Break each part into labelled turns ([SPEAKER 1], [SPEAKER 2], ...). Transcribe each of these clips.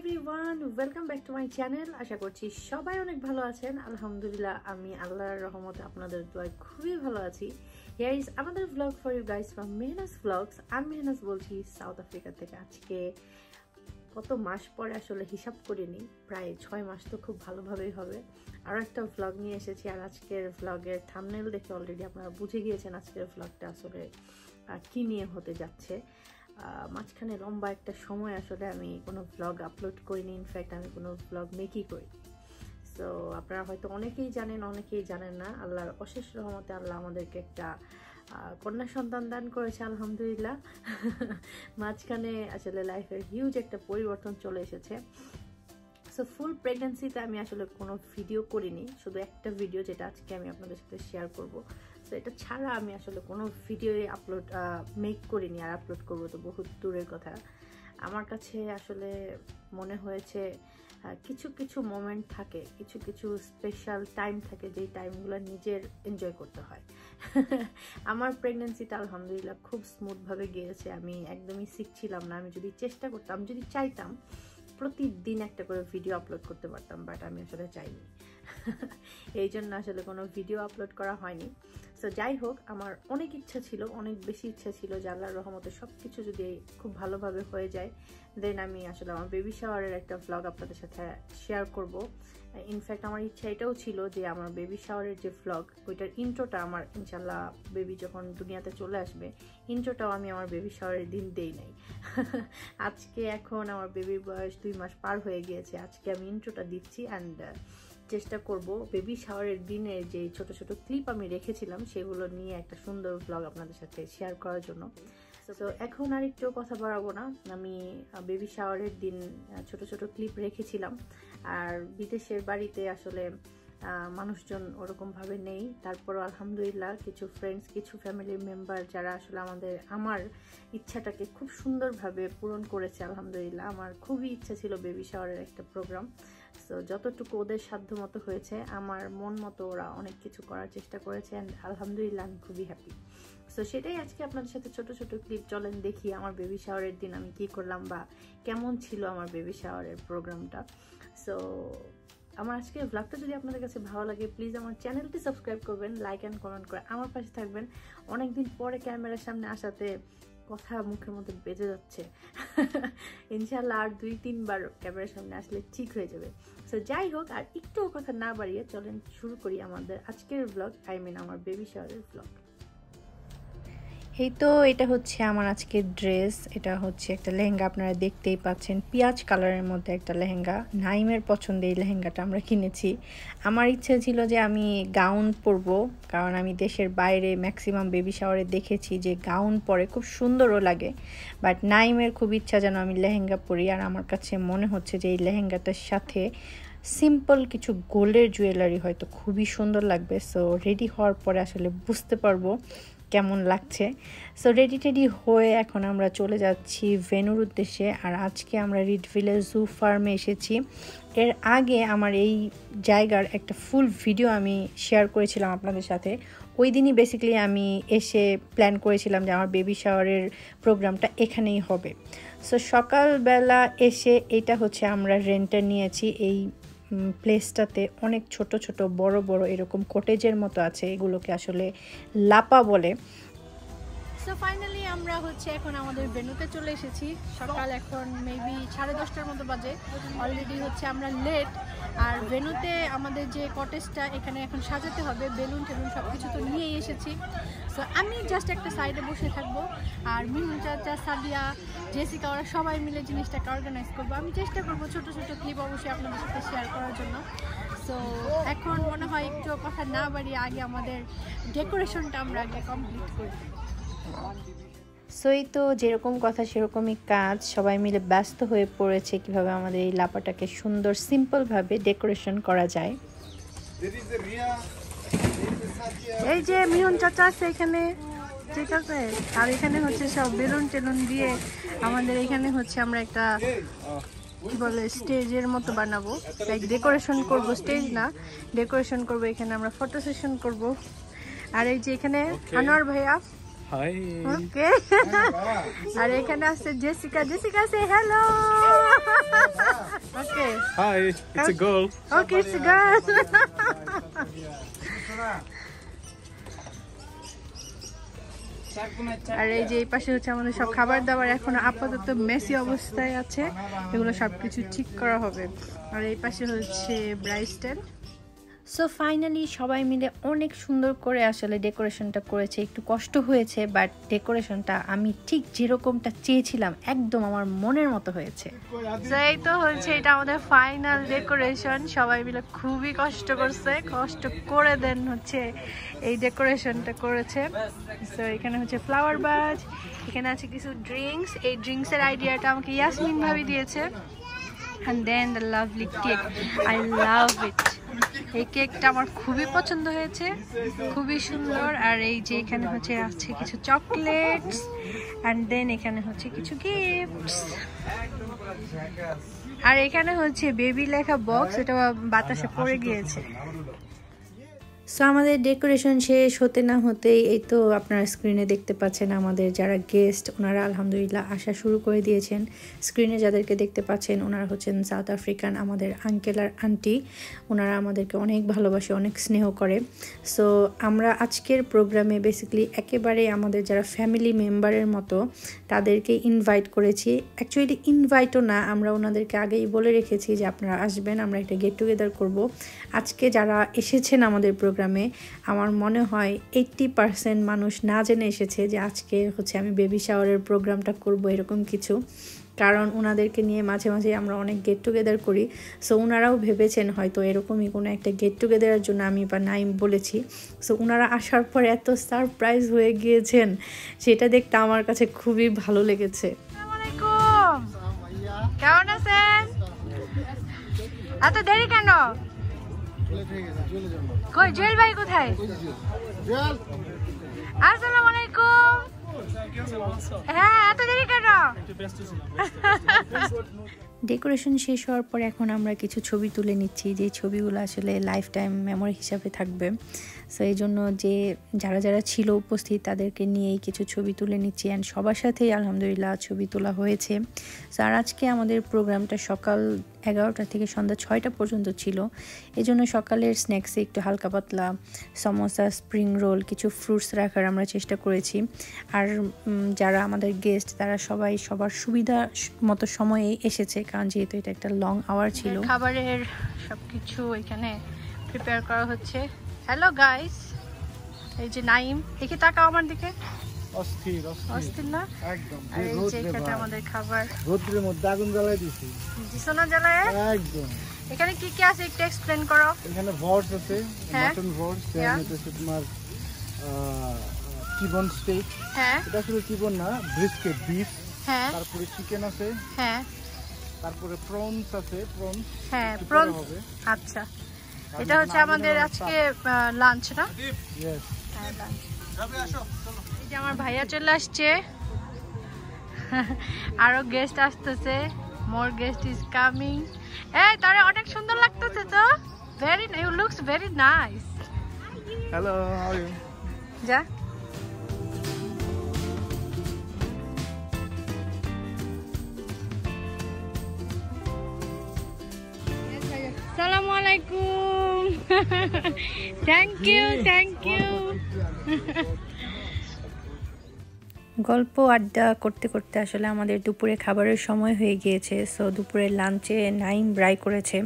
[SPEAKER 1] Everyone, welcome back to my channel. আশা করছি সবাই অনেক ভালো আছেন। আলহামদুলিল্লাহ, আমি আল্লাহর রহমতে আপনাদের দোয়ায় খুবই ভালো আছি। Here is another vlog for you guys from Mehnaz vlogs. আমি মেহনাজ বলছি সাউথ আফ্রিকা থেকে। আজকে কত মাস পরে আসলে হিসাব করিনি, প্রায় 6 মাস তো খুব ভালোভাবেই হবে। আরও একটা ভ্লগ নিয়ে এসেছি, আর আজকের ভ্লগের থাম্বনেল দেখে অলরেডি আপনারা বুঝে গিয়েছেন আজকের ভ্লগটা আসলে কী নিয়ে হতে যাচ্ছে। মাঝখানে লম্বা একটা সময় আসলে আমি কোনো ভ্লগ আপলোড করিনি, ইনফ্যাক্ট আমি কোনো ভ্লগ মেকই করি। সো আপনারা হয়তো অনেকেই জানেন, অনেকেই জানেন না। আল্লাহর অশেষ রহমতে আল্লাহ আমাদেরকে একটা কন্যা সন্তান দান করেছে, আলহামদুলিল্লাহ। মাঝখানে আসলে লাইফের হিউজ একটা পরিবর্তন চলে এসেছে। সো ফুল প্রেগনেন্সিতে আমি আসলে কোনো ভিডিও করিনি, শুধু একটা ভিডিও যেটা আজকে আমি আপনাদের সাথে শেয়ার করব। সো এটা ছাড়া আমি আসলে কোনো ভিডিও আপলোড মেক করিনি, আর আপলোড করবো তো বহুত দূরের কথা। আমার কাছে আসলে মনে হয়েছে কিছু কিছু মোমেন্ট থাকে, কিছু কিছু স্পেশাল টাইম থাকে, যেই টাইমগুলো নিজের এনজয় করতে হয়। আমার প্রেগনেন্সিটা আলহামদুলিল্লাহ খুব স্মুথভাবে গিয়েছে। আমি একদমই শিখছিলাম না। আমি যদি চেষ্টা করতাম, যদি চাইতাম, প্রতিদিন একটা করে ভিডিও আপলোড করতে পারতাম, বাট আমি আসলে চাইনি। এই জন্য আসলে কোনো ভিডিও আপলোড করা হয়নি। সো যাই হোক, আমার অনেক ইচ্ছা ছিল, অনেক বেশি ইচ্ছা ছিল যে আল্লাহর রহমতে সব কিছু যদি খুব ভালোভাবে হয়ে যায়, দেন আমি আসলে আমার বেবি শাওয়ারের একটা ভ্লগ আপনাদের সাথে শেয়ার করব। ইনফ্যাক্ট আমার ইচ্ছা এটাও ছিল যে আমার বেবি শাওয়ারের যে ভ্লগ, ওইটার ইন্ট্রোটা আমার ইনশাল্লাহ বেবি যখন দুনিয়াতে চলে আসবে, ইন্ট্রোটাও আমি আমার বেবি শাওয়ারের দিন দেই নাই। আজকে এখন আমার বেবির বয়স 2 মাস পার হয়ে গিয়েছে, আজকে আমি ইন্ট্রোটা দিচ্ছি। অ্যান্ড চেষ্টা করব বেবি শাওয়ারের দিনের যে ছোট ছোট ক্লিপ আমি রেখেছিলাম সেগুলো নিয়ে একটা সুন্দর ভ্লগ আপনাদের সাথে শেয়ার করার জন্য। তো এখন আর একটু কথা বাড়াবো না। আমি বেবি শাওয়ারের দিন ছোট ছোট ক্লিপ রেখেছিলাম, আর বিদেশের বাড়িতে আসলে মানুষজন ওরকমভাবে নেই। তারপরও আলহামদুলিল্লাহ কিছু ফ্রেন্ডস, কিছু ফ্যামিলি মেম্বার যারা আসলে আমার ইচ্ছাটাকে খুব সুন্দরভাবে পূরণ করেছে, আলহামদুলিল্লাহ। আমার খুবই ইচ্ছা ছিল বেবি শাওয়ারের একটা প্রোগ্রাম। সো যতটুকু ওদের সাধ্য মতো হয়েছে, আমার মন মতো ওরা অনেক কিছু করার চেষ্টা করেছে, অ্যান্ড আলহামদুলিল্লাহ আমি খুবই হ্যাপি। সো সেটাই আজকে আপনাদের সাথে ছোট ছোট ক্লিপ চলেন দেখি আমার বেবি শাওয়ারের দিন আমি কি করলাম, বা কেমন ছিল আমার বেবি শাওয়ারের প্রোগ্রামটা। সো আমার আজকের ভ্লগটা যদি আপনাদের কাছে ভালো লাগে, প্লিজ আমার চ্যানেলটি সাবস্ক্রাইব করবেন, লাইক অ্যান্ড কমেন্ট করে আমার পাশে থাকবেন। অনেকদিন পরে ক্যামেরার সামনে আসাতে কথা মুখের মধ্যে বেজে যাচ্ছে। ইনশাল্লাহ আর 2-3 বার ক্যামেরার সামনে আসলে ঠিক হয়ে যাবে। সো যাই হোক, আর একটু কথা না বাড়িয়ে চলেন শুরু করি আমাদের আজকের ভ্লগ, আমার বেবি শাওয়ারের ভ্লগ। এই তো এটা হচ্ছে আমার আজকের ড্রেস। এটা হচ্ছে একটা লেহেঙ্গা, আপনারা দেখতেই পাচ্ছেন, পেঁয়াজ কালারের মধ্যে একটা লেহেঙ্গা। নাইমের পছন্দে এই লেহেঙ্গাটা আমরা কিনেছি। আমার ইচ্ছে ছিল যে আমি গাউন পরবো, কারণ আমি দেশের বাইরে ম্যাক্সিমাম বেবি শাওয়ারে দেখেছি যে গাউন পরে খুব সুন্দরও লাগে, বাট নাইমের খুব ইচ্ছা যেন আমি লেহেঙ্গা পরি। আর আমার কাছে মনে হচ্ছে যে এই লেহেঙ্গাটার সাথে সিম্পল কিছু গোল্ডের জুয়েলারি হয়তো খুবই সুন্দর লাগবে। সো রেডি হওয়ার পরে আসলে বুঝতে পারবো কেমন লাগছে। সো রেডি হয়ে এখন আমরা চলে যাচ্ছি ভেন্যুর উদ্দেশ্যে। আর আজকে আমরা রিডভিলে জু ফার্মে এসেছি। এর আগে আমার এই জায়গার একটা ফুল ভিডিও আমি শেয়ার করেছিলাম আপনাদের সাথে। ওই দিনই বেসিক্যালি আমি এসে প্ল্যান করেছিলাম যে আমার বেবি শাওয়ারের প্রোগ্রামটা এখানেই হবে। সো সকালবেলা এসে এটা হচ্ছে আমরা রেন্টে নিয়েছি। এই প্লেসটাতে অনেক ছোট ছোট বড় বড় এরকম কটেজের মতো আছে, এগুলোকে আসলে লাপা বলে। সো ফাইনালি আমরা হচ্ছে এখন আমাদের ভেন্যুতে চলে এসেছি। সকাল এখন মেবি 10:30টার মতো বাজে। অলরেডি হচ্ছে আমরা লেট। আর ভেন্যুতে আমাদের যে কটেজটা এখানে এখন সাজাতে হবে, বেলুন টেলুন সব কিছু তো নিয়েই এসেছি। সো আমি জাস্ট একটা সাইডে বসে থাকবো, আর মিনু চাচা, সাদিয়া, জেসিকা, ওরা সবাই মিলে জিনিসটাকে অর্গানাইজ করবো। আমি চেষ্টা করবো ছোট ছোট ক্লিপ অবশ্যই আপনাদের সাথে শেয়ার করার জন্য। সো এখন মনে হয় একটু কথা না বাড়িয়ে আগে আমাদের ডেকোরেশনটা আমরা আগে কমপ্লিট করি। সো এই তো যেরকম কথা সেরকমই কাজ, সবাই মিলে ব্যস্ত হয়ে পড়েছে কিভাবে আমাদের এই লাপাটাকে সুন্দর সিম্পলভাবে ডেকোরেশন করা যায়। এই যে মিহন চাচা আছে এখানে, ঠিক আছে। আর এখানে হচ্ছে সব বেলুন টেলুন দিয়ে আমাদের এখানে হচ্ছে আমরা একটা কি বলে স্টেজের মতো বানাবো, লাইক ডেকোরেশন করব, স্টেজ না ডেকোরেশন করব। এখানে আমরা ফটো সেশন করব। আর এই যে এখানে আনোয়ার ভাইয়া, হাই, ওকে। আর এখানে আছে Jessica, Jessica say hello.
[SPEAKER 2] Hi, it's a girl.
[SPEAKER 1] Okay, it's a girl. আর এই যে এই পাশে হচ্ছে আমাদের সব খাবার দাবার এখন আপাতত মেসি অবস্থায় আছে, এগুলো সবকিছু ঠিক করা হবে। আর এই পাশে হচ্ছে ব্রাইস্টেল। সো ফাইনালি সবাই মিলে অনেক সুন্দর করে আসলে ডেকোরেশনটা করেছে, একটু কষ্ট হয়েছে বাট ডেকোরেশনটা আমি ঠিক যেরকমটা চেয়েছিলাম একদম আমার মনের মতো হয়েছে। সো এই তো হচ্ছে এটা আমাদের ফাইনাল ডেকোরেশন, সবাই মিলে খুবই কষ্ট করছে, কষ্ট করে দেন হচ্ছে এই ডেকোরেশনটা করেছে। সো এখানে হচ্ছে ফ্লাওয়ার বাজ, এখানে আছে কিছু ড্রিঙ্কস, এই ড্রিঙ্কসের আইডিয়াটা আমাকে ইয়াসমিন ভাবি দিয়েছে। And then the lovely cake, I love it. এই কেকটা আমার খুবই পছন্দ হয়েছে, খুবই সুন্দর। আর এই যে এখানে হচ্ছে আছে কিছু চকলেটস, and then এখানে হচ্ছে কিছু গিফটস, আর এখানে হচ্ছে বেবি লেখা বক্স, এটা বাতাসে পড়ে গিয়েছে। সো আমাদের ডেকোরেশন শেষ হতে না হতেই এই তো আপনারা স্ক্রিনে দেখতে পাচ্ছেন আমাদের যারা গেস্ট ওনারা আলহামদুলিল্লাহ আসা শুরু করে দিয়েছেন। স্ক্রিনে যাদেরকে দেখতে পাচ্ছেন ওনারা হচ্ছেন সাউথ আফ্রিকান আমাদের আঙ্কেল আর আন্টি, ওনারা আমাদেরকে অনেক ভালোবাসে, অনেক স্নেহ করে। সো আমরা আজকের প্রোগ্রামে বেসিক্যালি একেবারে আমাদের যারা ফ্যামিলি মেম্বারের মতো তাদেরকে ইনভাইট করেছি। অ্যাকচুয়ালি ইনভাইটও না, আমরা ওনাদেরকে আগেই বলে রেখেছি যে আপনারা আসবেন, আমরা একটা গেট টুগেদার করব। আজকে যারা এসেছেন আমাদের প্রোগ্রামে আমার মনে হয় 80% মানুষ না জেনে এসেছে যে আজকে হচ্ছে আমি বেবি শাওয়ারের প্রোগ্রামটা করব এরকম কিছু, কারণ ওনাদেরকে নিয়ে মাঝে মাঝে আমরা অনেক গেট টুগেদার করি। সো ওনারাও ভেবেছেন হয়তো এরকমই কোনো একটা গেট টুগেদারের জন্য আমি বা নাইম বলেছি। সো ওনারা আসার পর এত সারপ্রাইজ হয়ে গিয়েছেন, সেটা দেখতে আমার কাছে খুবই ভালো লেগেছে। কেমন আছেন? এত দেরি কেন? কই জুয়েল ভাই কোথায়? আসসালামু আলাইকুম। হ্যাঁ এত দেরি কেন? ডেকোরেশন শেষ হওয়ার পর এখন আমরা কিছু ছবি তুলে নিচ্ছি, যে ছবিগুলো আসলে লাইফ টাইম মেমোরি হিসাবে থাকবে। সো এই জন্য যে যারা যারা ছিল উপস্থিত তাদেরকে নিয়েই কিছু ছবি তুলে নিচ্ছি, অ্যান্ড সবার সাথেই আলহামদুলিল্লাহ ছবি তোলা হয়েছে। সো আর আজকে আমাদের প্রোগ্রামটা সকাল 11টা থেকে সন্ধ্যা 6টা পর্যন্ত ছিল, এই জন্য সকালের স্ন্যাক্সে একটু হালকা পাতলা সমোসা, স্প্রিং রোল, কিছু ফ্রুটস রাখার আমরা চেষ্টা করেছি। আর যারা আমাদের গেস্ট তারা সবাই সবার সুবিধা মতো সময়ে এসেছে, কারণ যেহেতু এটা একটা লং আওয়ার ছিল। খাবারের সবকিছু এখানে প্রিপেয়ার করা হচ্ছে। হ্যালো গাইস, এই যে নাইম, দেখি তাকাও আমার দিকে।
[SPEAKER 2] অস্থির
[SPEAKER 1] অস্থির না একদম। আর এই যে এটা আমাদের খাবার,
[SPEAKER 2] রোদ্রের মধ্যে আগুন জ্বালাই দিছি,
[SPEAKER 1] দিছো না জ্বালায় একদম। এখানে কি কি আছে একটু এক্সপ্লেন করো।
[SPEAKER 2] এখানে ভর্স আছে, মটন ভর্স, দেন এটা তোমার চিবন স্টেক। হ্যাঁ এটা শুধু চিবন না, ব্রিস্কেট বিফ। হ্যাঁ তারপরে চিকেন আছে। হ্যাঁ তারপরে প্রনস আছে, প্রনস। হ্যাঁ প্রনস হবে। আচ্ছা এটা হচ্ছে আমাদের আজকে লাঞ্চ না? ইয়েস হ্যাঁ লাঞ্চ। এই যে আমার ভাইয়া চলে আসছে, আরো গেস্ট আসতেছে, মোর গেস্ট ইজ কামিং। এই তারে অনেক সুন্দর লাগতেছে তো, very you looks very nice. Hello how are you?
[SPEAKER 1] যা আসসালামু আলাইকুম। Thank you thank you. গল্প আড্ডা করতে করতে আসলে আমাদের দুপুরে খাবারের সময় হয়ে গিয়েছে। সো দুপুরের লাঞ্চে নাইম ব্রাই করেছে,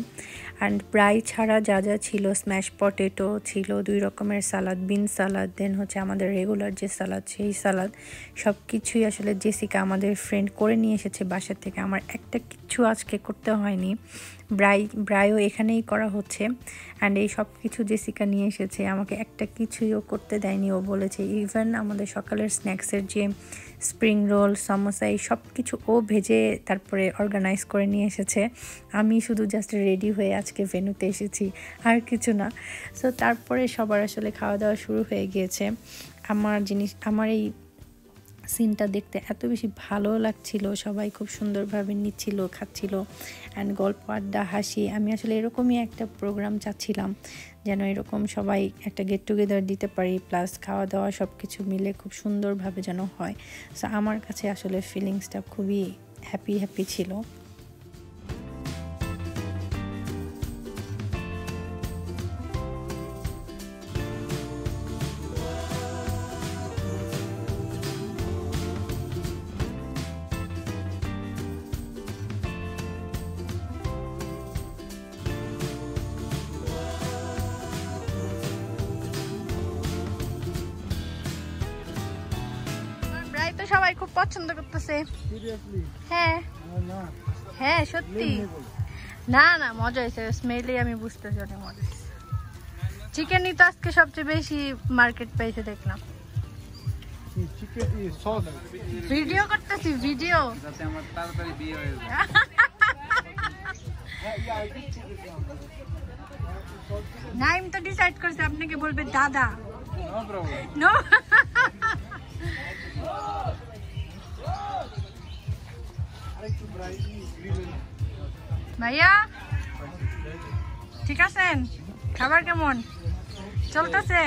[SPEAKER 1] অ্যান্ড ব্রাই ছাড়া যা যা ছিল, স্ম্যাশ পটেটো ছিল, 2 রকমের সালাদ, বিন সালাদ, দেন হচ্ছে আমাদের রেগুলার যে সালাদ সেই সালাদ, সব কিছুই আসলে জেসিকা আমাদের ফ্রেন্ড করে নিয়ে এসেছে বাসা থেকে। আমার একটা কিছু আজকে করতে হয়নি, ব্রাইও এখানেই করা হচ্ছে, অ্যান্ড এই সব কিছু জেসিকা নিয়ে এসেছে, আমাকে একটা কিছুই ও করতে দেয়নি। ও বলেছে ইভেন আমাদের সকালের স্ন্যাক্সের যে স্প্রিং রোল, সমোসা, এই সব কিছু ও ভেজে তারপরে অর্গানাইজ করে নিয়ে এসেছে। আমি শুধু জাস্ট রেডি হয়ে আজকে ভেন্যুতে এসেছি, আর কিছু না। সো তারপরে সবার আসলে খাওয়া দাওয়া শুরু হয়ে গিয়েছে। আমার এই সিনটা দেখতে এত বেশি ভালো লাগছিল, সবাই খুব সুন্দরভাবে নিচ্ছিল, খাচ্ছিল, অ্যান্ড গল্প আড্ডা হাসি। আমি আসলে এরকমই একটা প্রোগ্রাম চাচ্ছিলাম, যেন এরকম সবাই একটা গেট টুগেদার দিতে পারি, প্লাস খাওয়া দাওয়া সব কিছু মিলে খুব সুন্দরভাবে যেন হয়। সো আমার কাছে আসলে ফিলিংসটা খুবই হ্যাপি ছিল। সবাই খুব পছন্দ করতেছে। হ্যাঁ হ্যাঁ সত্যি, না না মজা হয়েছে, স্মেলে আমি বুঝতেছি অনেক মজা হয়েছে। চিকেনই তো আজকে সবচেয়ে বেশি মার্কেট পেয়েছে দেখলাম। ভিডিও করতেছি, ভিডিও যাতে আমার তাড়াতাড়ি বিয়ে হয়ে যায়। নাইম তো ডিসাইড করছে আপনাকে বলবে দাদা। No problem, no. ভাইয়া ঠিক আছেন? খাবার কেমন চলতেছে?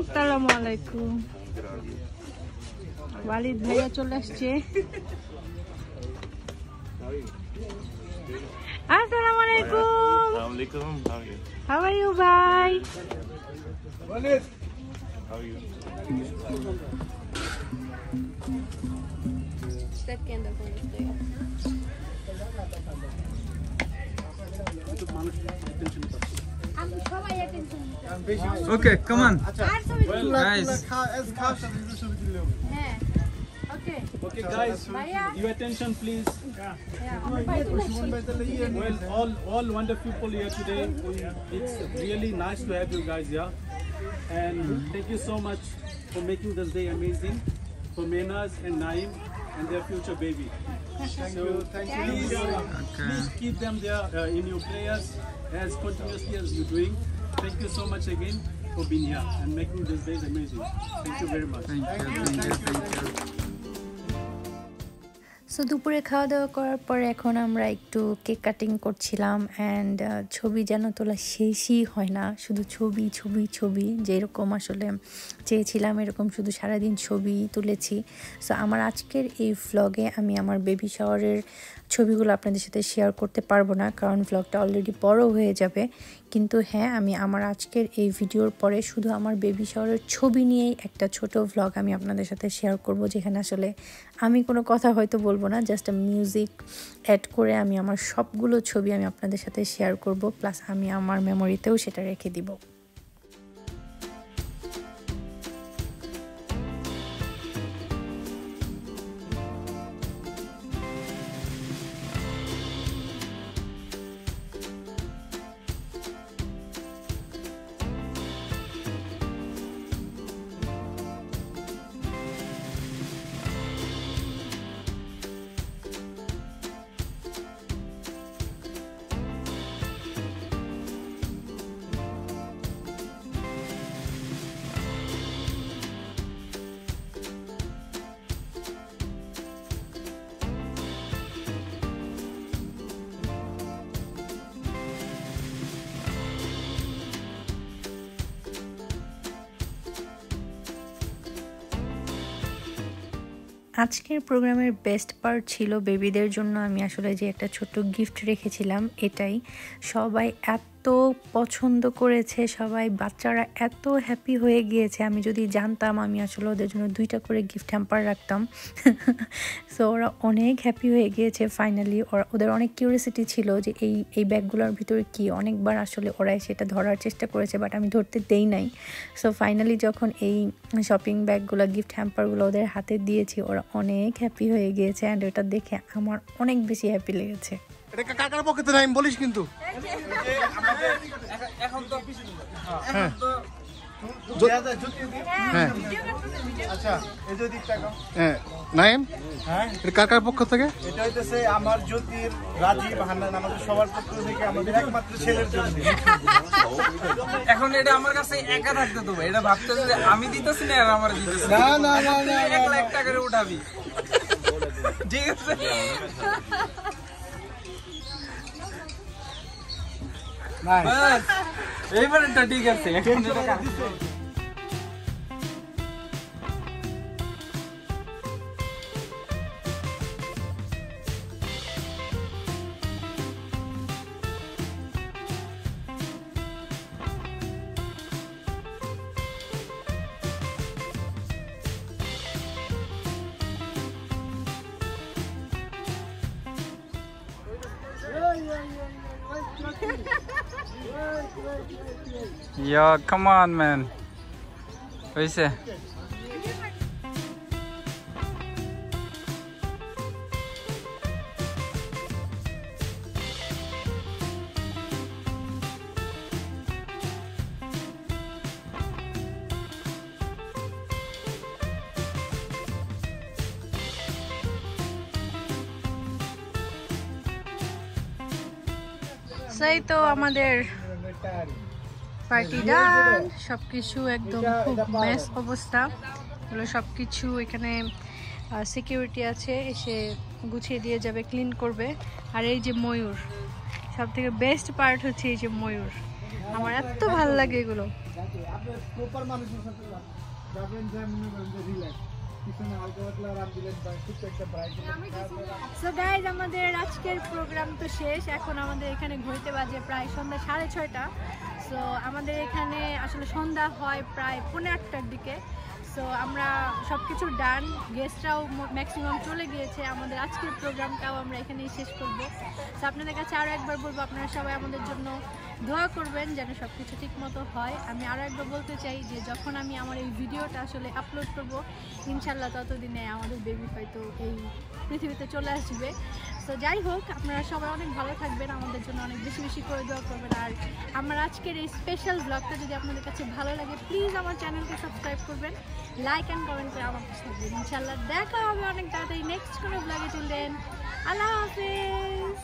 [SPEAKER 1] আসসালামু আলাইকুম। ওয়ালিদ ভাইয়া চলে আসছে। আসসালামু আলাইকুম। How are you, bye? Walid, how are you? That candle phone is there.
[SPEAKER 3] Okay, come on.
[SPEAKER 2] Well, guys.
[SPEAKER 1] Okay.
[SPEAKER 4] Okay, guys. Your attention, please. Well, all wonderful people here today. It's really nice to have you guys here, and thank you so much for making this day amazing for Mehnaz and Naeem and their future baby. Thank you. Please keep them there in your prayers as continuously as you're doing. Thank you so much again for being here and making this day amazing. Thank you very much.
[SPEAKER 3] Thank you.
[SPEAKER 1] So দুপুরে খাওয়া দাওয়া করার পরে এখন আমরা একটু cake cutting করছিলাম and ছবি যেন তোলা শেষই হয় না, শুধু ছবি ছবি ছবি, যেরকম আসলে চেয়েছিলাম এরকম শুধু সারাদিন ছবি তুলেছি। সো আমার আজকের এই ভ্লগে আমি আমার বেবি শাওয়ারের ছবিগুলো আপনাদের সাথে শেয়ার করতে পারবো না, কারণ ভ্লগটা অলরেডি বড় হয়ে যাবে। কিন্তু হ্যাঁ, আমি আমার আজকের এই ভিডিওর পরে শুধু আমার বেবি শাওয়ারের ছবি নিয়েই একটা ছোট ভ্লগ আমি আপনাদের সাথে শেয়ার করব, যেখানে আসলে আমি কোনো কথা হয়তো বলবো না, জাস্ট মিউজিক অ্যাড করে আমি আমার সবগুলো ছবি আমি আপনাদের সাথে শেয়ার করব, প্লাস আমি আমার মেমোরিতেও সেটা রেখে দিব। আজকের প্রোগ্রামের বেস্ট পার্ট ছিল বেবিদের জন্য আমি আসলে যে একটা ছোট্ট গিফট রেখেছিলাম, এটাই সবাই এত পছন্দ করেছে, সবাই বাচ্চারা এত হ্যাপি হয়ে গিয়েছে। আমি যদি জানতাম আমি আসলে ওদের জন্য 2টা করে গিফট হ্যাম্পার রাখতাম। সো ওরা অনেক হ্যাপি হয়ে গিয়েছে ফাইনালি। ওদের অনেক কিউরিয়াসিটি ছিল যে এই ব্যাগগুলোর ভিতরে কি, অনেকবার আসলে ওরা সেটা ধরার চেষ্টা করেছে, বাট আমি ধরতে দেই নাই। সো ফাইনালি যখন এই শপিং ব্যাগগুলো গিফট হ্যাম্পারগুলো ওদের হাতে দিয়েছি, ওরা অনেক হ্যাপি হয়ে গিয়েছে অ্যান্ড ওটা দেখে আমার অনেক বেশি হ্যাপি লেগেছে।
[SPEAKER 2] এটা কাকার পকেটে নাই বলিস কিন্তু
[SPEAKER 3] এখন তো
[SPEAKER 2] হ্যাঁ হ্যাঁ আচ্ছা এই যে দিকটা হ্যাঁ নাইম হ্যাঁ এটা কাকার পক্ষ থেকে, এটা হইতেছে আমার জ্যোতির রাজীব হান্নান আমাদের সবার পক্ষ থেকে আমাদের একমাত্র ছেলের জন্য।
[SPEAKER 3] এখন এটা আমার কাছে একা থাকতে দেবো, এটা ভাবতে যে আমি দিতেছি না আর আমার দিতেছি
[SPEAKER 2] না না না না
[SPEAKER 3] 1 লাখ টাকা করে উঠাবি, ঠিক আছে? বাস এইবারটা ঠিক আছে, এখন এটা Yeah, come on, man. হইছে?
[SPEAKER 1] সেই তো আমাদের পার্টি ডান, সবকিছু একদম খুব বেস অবস্থা হলো। সবকিছু এখানে সিকিউরিটি আছে, এসে গুছিয়ে দিয়ে যাবে, ক্লিন করবে। আর এই যে ময়ূর, সব থেকে বেস্ট পার্ট হচ্ছে এই যে ময়ূর, আমার এত ভালো লাগে এগুলো। সো গাইজ, আমাদের আজকের প্রোগ্রাম তো শেষ। এখন আমাদের এখানে ঘুরতে বাজে প্রায় সন্ধ্যা 6:30। সো আমাদের এখানে আসলে সন্ধ্যা হয় প্রায় 8:45-টার দিকে। সো আমরা সব কিছু ডান, গেস্টরাও ম্যাক্সিমাম চলে গিয়েছে। আমাদের আজকের প্রোগ্রামটাও আমরা এখানেই শেষ করব। সো আপনাদের কাছে আরও একবার বলবো, আপনারা সবাই আমাদের জন্য দোয়া করবেন যেন সব কিছু ঠিক মতো হয়। আমি আরও একবার বলতে চাই যে যখন আমি আমার এই ভিডিওটা আসলে আপলোড করব, ইনশাল্লাহ ততদিনে আমাদের বেবি হয়তো এই পৃথিবীতে চলে আসবে। সো যাই হোক, আপনারা সবাই অনেক ভালো থাকবেন, আমাদের জন্য অনেক বেশি বেশি করে দোয়া করবেন। আর আমার আজকের এই স্পেশাল ব্লগটা যদি আপনাদের কাছে ভালো লাগে, প্লিজ আমার চ্যানেলকে সাবস্ক্রাইব করবেন, লাইক অ্যান্ড কমেন্ট করে আমার পাশে থাকবেন। ইনশাল্লাহ দেখা হবে অনেক তাড়াতাড়ি নেক্সট কোনো ব্লগে। টিল দেন, আল্লাহ হাফেজ।